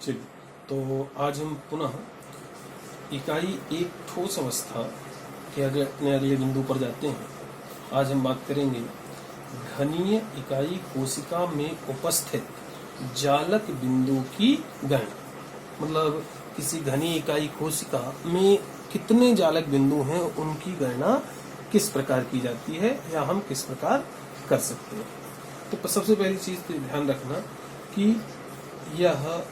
चलिए, तो आज हम पुनः इकाई एक ठोस अवस्था के अपने अगले बिंदु पर जाते हैं। आज हम बात करेंगे घनीय इकाई कोशिका में उपस्थित जालक बिंदु की गणना। मतलब किसी घनी इकाई कोशिका में कितने जालक बिंदु हैं, उनकी गणना किस प्रकार की जाती है या हम किस प्रकार कर सकते हैं। तो सबसे पहली चीज तो ध्यान रखना कि यह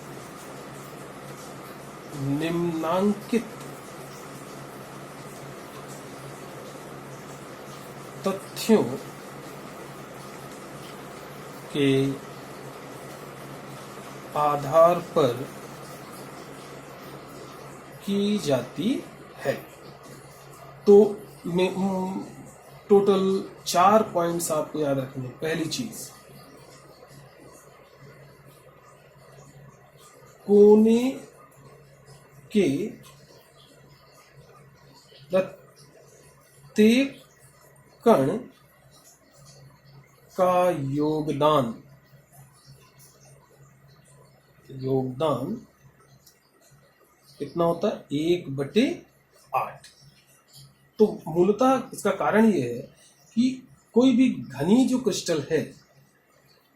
निम्नांकित तथ्यों के आधार पर की जाती है। तो टोटल 4 पॉइंट्स आपको याद रखने। पहली चीज, कोने के प्रत्येक कण का योगदान कितना होता है? 1/8। तो मूलतः इसका कारण यह है कि कोई भी घनी जो क्रिस्टल है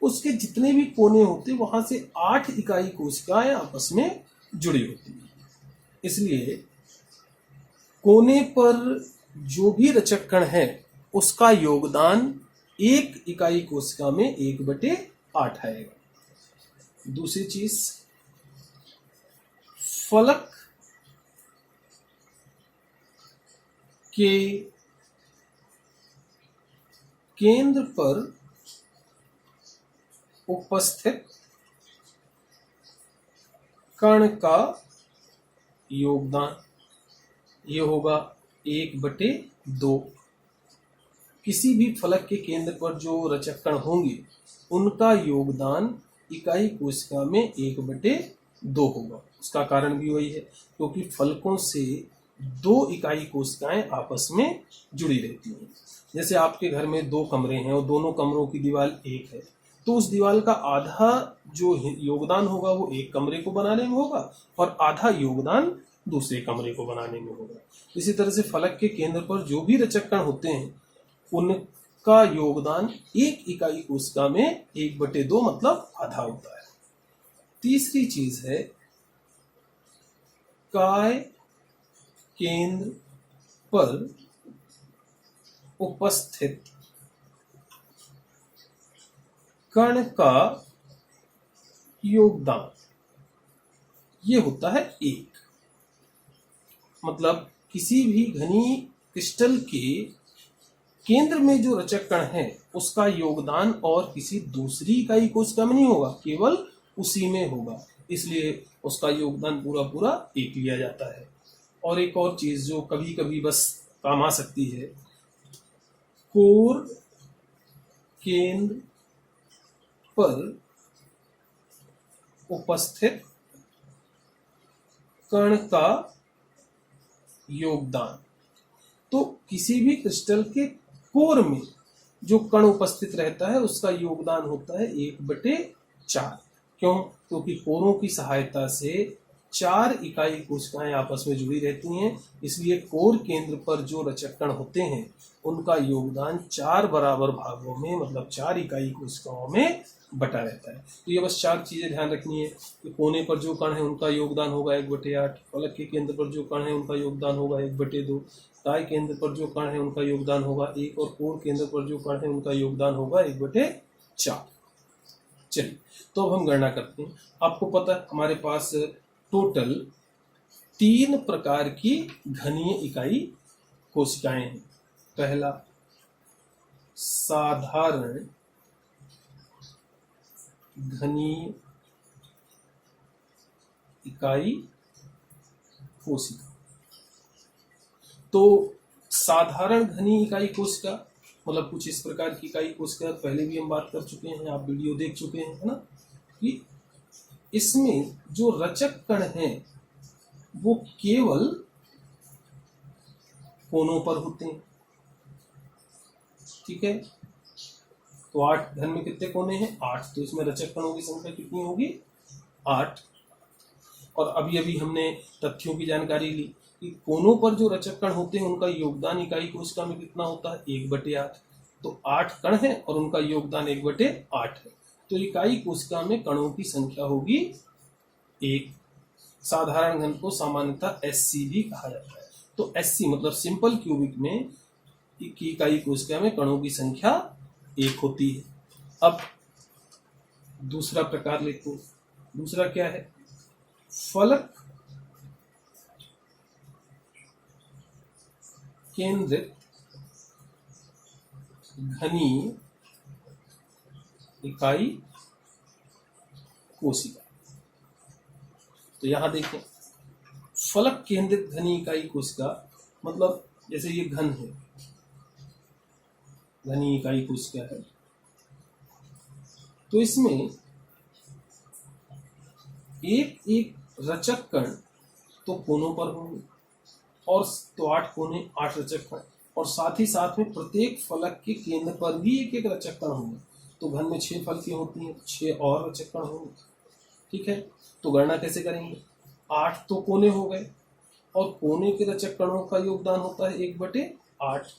उसके जितने भी कोने होते वहां से 8 इकाई कोशिकाएं आपस में जुड़ी होती है। इसलिए कोने पर जो भी रचक कण है उसका योगदान एक इकाई कोशिका में 1/8 आएगा। दूसरी चीज, फलक के केंद्र पर उपस्थित कण का योगदान ये होगा 1/2। किसी भी फलक के केंद्र पर जो रचक कण होंगे उनका योगदान इकाई कोशिका में 1/2 होगा। उसका कारण भी वही है क्योंकि फलकों से 2 इकाई कोशिकाएं आपस में जुड़ी रहती हैं। जैसे आपके घर में 2 कमरे हैं और दोनों कमरों की दीवार एक है, तो उस दीवार का आधा जो योगदान होगा वो एक कमरे को बनाने में होगा और आधा योगदान दूसरे कमरे को बनाने में होगा। इसी तरह से फलक के केंद्र पर जो भी रचक कण होते हैं उनका योगदान एक इकाई कोशिका में 1/2 मतलब आधा होता है। तीसरी चीज है, काय केंद्र पर उपस्थित कण का योगदान ये होता है 1। मतलब किसी भी घनी क्रिस्टल के केंद्र में जो रचक कण है उसका योगदान और किसी दूसरी इकाई कोशिका में नहीं होगा, केवल उसी में होगा। इसलिए उसका योगदान पूरा 1 लिया जाता है। और एक और चीज जो कभी कभी बस काम आ सकती है, कोर केंद्र पर उपस्थित कण का योगदान। तो किसी भी क्रिस्टल के कोर में जो कण उपस्थित रहता है उसका योगदान होता है 1/4। क्यों? क्योंकि कोरों की सहायता से 4 इकाई कोशिकाएं आपस में जुड़ी रहती हैं। इसलिए कोर केंद्र पर जो रचक कण होते हैं उनका योगदान 4 बराबर भागों में मतलब 4 इकाई कोशिकाओं में बटा रहता है। तो ये बस 4 चीजें ध्यान रखनी है कि कोने पर जो कण है उनका योगदान होगा 1/8, फलक के केंद्र पर जो कण है उनका योगदान होगा 1/2, काय केंद्र पर जो कण है उनका योगदान होगा 1 और कोर केंद्र पर जो कण है उनका योगदान होगा 1/4। चलिए, तो अब हम गणना करते हैं। आपको पता है हमारे पास टोटल 3 प्रकार की घनीय इकाई कोशिकाएं हैं। पहला, साधारण घनीय इकाई कोशिका। तो साधारण घनीय इकाई कोशिका मतलब कुछ इस प्रकार की इकाई कोशिका पहले भी हम बात कर चुके हैं, आप वीडियो देख चुके हैं, है ना, कि इसमें जो रचक कण हैं वो केवल कोनों पर होते हैं। ठीक है, तो 8 घन में कितने कोने हैं? 8। तो इसमें रचक कणों की संख्या कितनी होगी? 8। और अभी अभी हमने तथ्यों की जानकारी ली कि कोनों पर जो रचक कण होते हैं उनका योगदान इकाई कोशिका में कितना होता है, 1/8। तो 8 कण है और उनका योगदान 1/8 है। तो इकाई कोशिका में कणों की संख्या होगी 1। साधारण घन को सामान्यतः SC भी कहा जाता है। तो SC मतलब सिंपल क्यूबिक में की इकाई कोशिका में कणों की संख्या 1 होती है। अब दूसरा प्रकार लिखो। दूसरा क्या है, फलक केंद्रित घनीय इकाई कोशिका। तो यहां देखें, फलक केंद्रित घनीय इकाई कोशिका मतलब जैसे ये घन है, घनीय इकाई कोशिका है, तो इसमें एक एक रचक कण तो कोनों पर होंगे, और तो 8 कोने 8 रचक कण, और साथ ही साथ में प्रत्येक फलक के केंद्र पर भी एक एक रचक कण होंगे। तो घन में 6 फलकें होती हैं, 6 और रचक कण होंगे। ठीक है, तो गणना कैसे करेंगे, 8 तो कोने हो गए, और कोने के रचक कणों का योगदान होता है 1/8,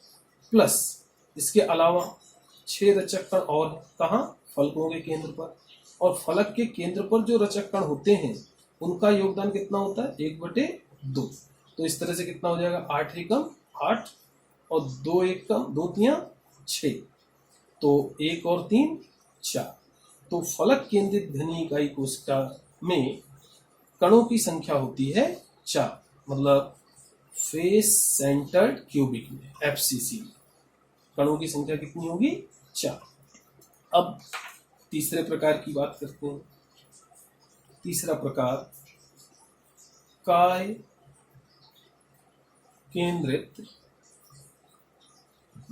प्लस इसके अलावा 6 रचक कण और कहाँ, फलकों के केंद्र पर, और फलक के केंद्र पर जो रचक कण होते हैं उनका योगदान कितना होता है, 1/2। तो इस तरह से कितना हो जाएगा, 8 एकम 8 और 2 एकम 2 तियां 6, तो 1 और 3 4। तो फलक केंद्रित घनीय इकाई कोशिका में कणों की संख्या होती है 4, मतलब फेस सेंटर्ड क्यूबिक में FCC कणों की संख्या कितनी होगी, 4। अब तीसरे प्रकार की बात करते हैं। तीसरा प्रकार काय केंद्रित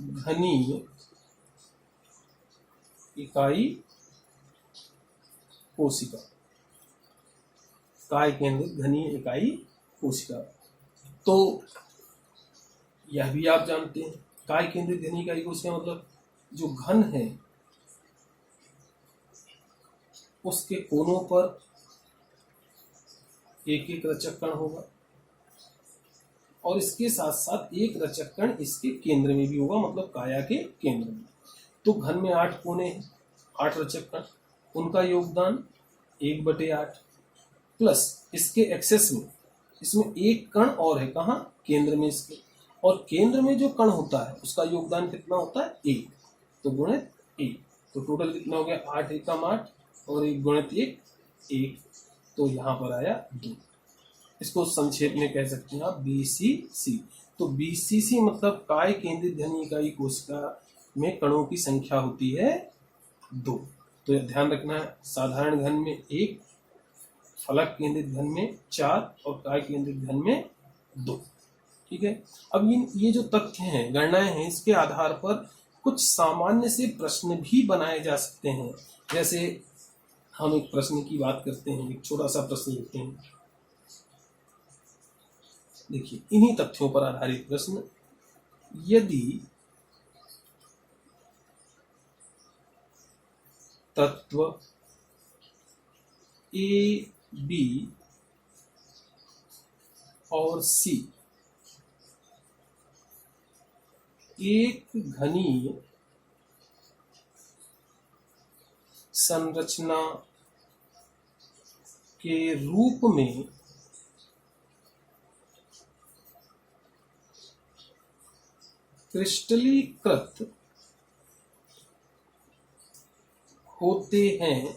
घनीय इकाई कोशिका। काय केंद्रित घनीय इकाई कोशिका, तो यह भी आप जानते हैं, काय केंद्रित घनीय इकाई कोशिका मतलब जो घन है उसके कोनों पर एक एक रचक कण होगा, और इसके साथ साथ एक रचक कण इसके केंद्र में भी होगा, मतलब काया के केंद्र में। तो घन में 8 कोने हैं, 8 रचक कण, उनका योगदान 1/8, प्लस इसके एक्सेस में इसमें एक कण और है, कहाँ, केंद्र में इसके, और केंद्र में जो कण होता है उसका योगदान कितना होता है, 1, तो गुणित 1। तो टोटल कितना हो गया, 8 एकम 8 और 1 गुणित 1, तो यहाँ पर आया 2। इसको संक्षेप में कह सकते हैं आप BCC। तो BCC मतलब काय केंद्रित घनीय इकाई कोशिका में कणों की संख्या होती है 2। तो ध्यान रखना है, साधारण घन में 1, फलक केंद्रित घन में 4 और काय केंद्रित घन में 2। ठीक है, अब ये जो तथ्य हैं, गणनाएं हैं, इसके आधार पर कुछ सामान्य से प्रश्न भी बनाए जा सकते हैं। जैसे हम एक प्रश्न की बात करते हैं, एक छोटा सा प्रश्न लिखते हैं। देखिए, इन्हीं तथ्यों पर आधारित प्रश्न, यदि तत्व A, B और C एक घनीय संरचना के रूप में क्रिस्टलीकृत होते हैं,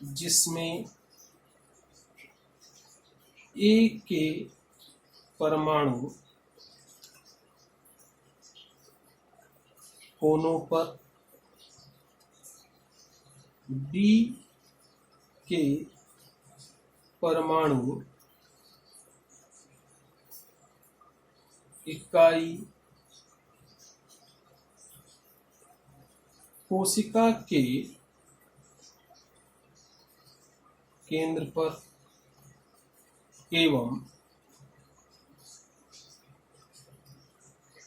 जिसमें A के परमाणु कोनों पर, B के परमाणु इकाई कोशिका के केंद्र पर, एवं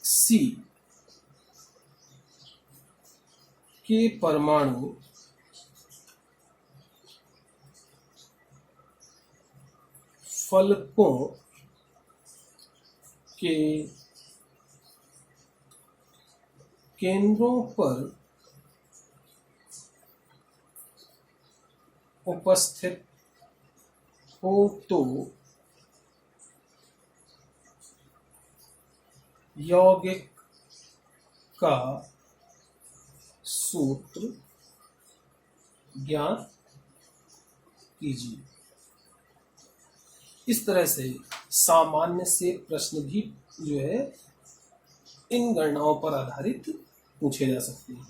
C के परमाणु फलकों के केंद्रों पर उपस्थित हो तो यौगिक का सूत्र ज्ञात कीजिए। इस तरह से सामान्य से प्रश्न भी जो है इन गणनाओं पर आधारित पूछे जा सकते हैं,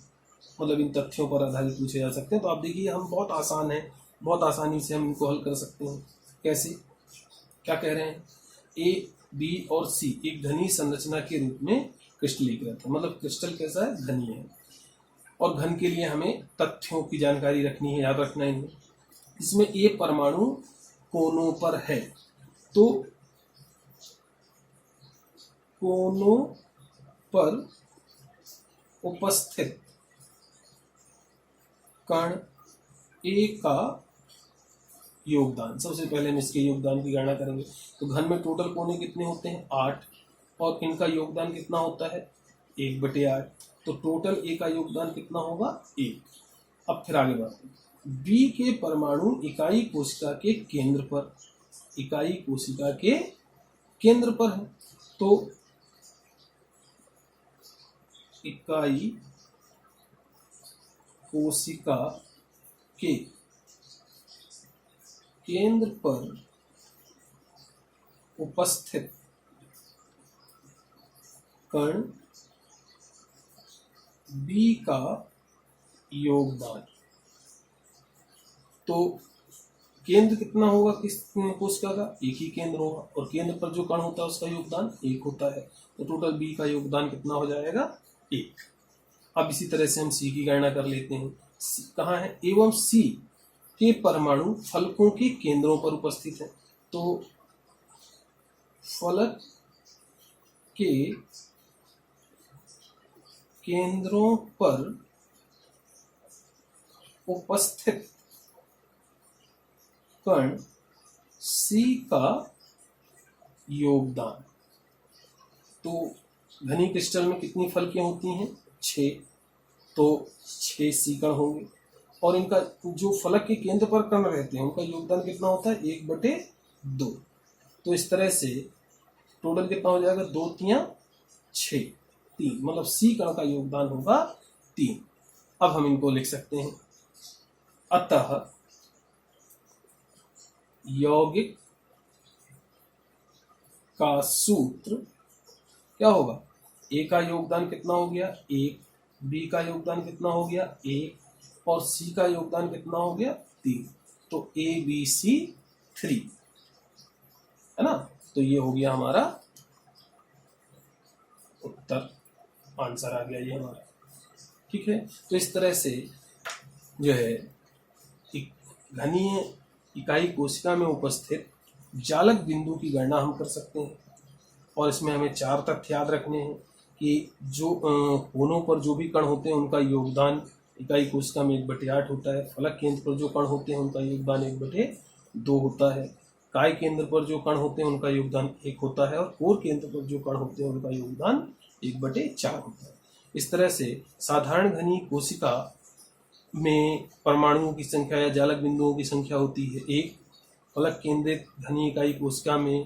मतलब इन तथ्यों पर आधारित पूछे जा सकते हैं। तो आप देखिए हम बहुत आसान है, बहुत आसानी से हम इनको हल कर सकते हैं। कैसे, क्या कह रहे हैं, ए बी और सी एक घनी संरचना के रूप में क्रिस्टलीकृत है, मतलब क्रिस्टल कैसा है, घनी है। और घन के लिए हमें तथ्यों की जानकारी रखनी है, याद रखना है। इसमें ए परमाणु कोनों पर है, तो कोनों पर उपस्थित कण ए का योगदान, सबसे पहले हम इसके योगदान की गणना करेंगे। तो घन में टोटल कोने कितने होते हैं, 8, और इनका योगदान कितना होता है, 1/8। तो टोटल ए का योगदान कितना होगा, 1। अब फिर आगे बढ़ते हैं। बी के परमाणु इकाई कोशिका के केंद्र पर, इकाई कोशिका के केंद्र पर है, तो इकाई कोशिका के केंद्र पर उपस्थित कण बी का योगदान, तो केंद्र कितना होगा किस कोशिका का, एक ही केंद्र होगा, और केंद्र पर जो कण होता है उसका योगदान 1 होता है। तो टोटल बी का योगदान कितना हो जाएगा, 1। अब इसी तरह से हम सी की गणना कर लेते हैं। कहाँ है, एवं सी के परमाणु फलकों के केंद्रों पर उपस्थित है, तो फलक के केंद्रों पर उपस्थित कण सी का योगदान, तो घनी क्रिस्टल में कितनी फलकें होती हैं, 6, तो 6 सी कण होंगे, और इनका जो फलक के केंद्र पर कण रहते हैं उनका योगदान कितना होता है, 1/2। तो इस तरह से टोटल कितना हो जाएगा, 2 3 6, 3, मतलब सी कण का योगदान होगा 3। अब हम इनको लिख सकते हैं, अतः यौगिक का सूत्र क्या होगा, ए का योगदान कितना हो गया, 1, बी का योगदान कितना हो गया, 1, और सी का योगदान कितना हो गया, 3। तो ए बी सी 3 है ना। तो ये हो गया हमारा उत्तर, आंसर आ गया ये हमारा, ठीक है। तो इस तरह से जो है घनीय इकाई कोशिका में उपस्थित जालक बिंदु की गणना हम कर सकते हैं, और इसमें हमें 4 तथ्य याद रखने हैं कि जो कोनों पर जो भी कण होते हैं उनका योगदान इकाई कोशिका में 1/8 होता है, फलक केंद्र पर जो कण होते हैं उनका योगदान 1/2 होता है, काय केंद्र पर जो कण होते हैं उनका योगदान 1 होता है, और कोर केंद्र पर जो कण होते हैं उनका योगदान 1/4 होता है। इस तरह से साधारण घनी कोशिका में परमाणुओं की संख्या या जालक बिंदुओं की संख्या होती है 1, फलक केंद्रित घनी इकाई कोशिका में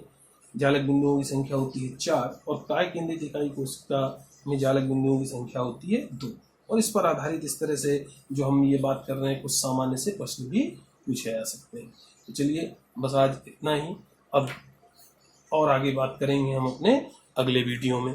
जालक बिंदुओं की संख्या होती है 4, और काय केंद्रित इकाई कोशिका में जालक बिंदुओं की संख्या होती है 2। और इस पर आधारित इस तरह से जो हम ये बात कर रहे हैं कुछ सामान्य से प्रश्न भी पूछे जा सकते हैं। तो चलिए बस आज इतना ही, अब और आगे बात करेंगे हम अपने अगले वीडियो में।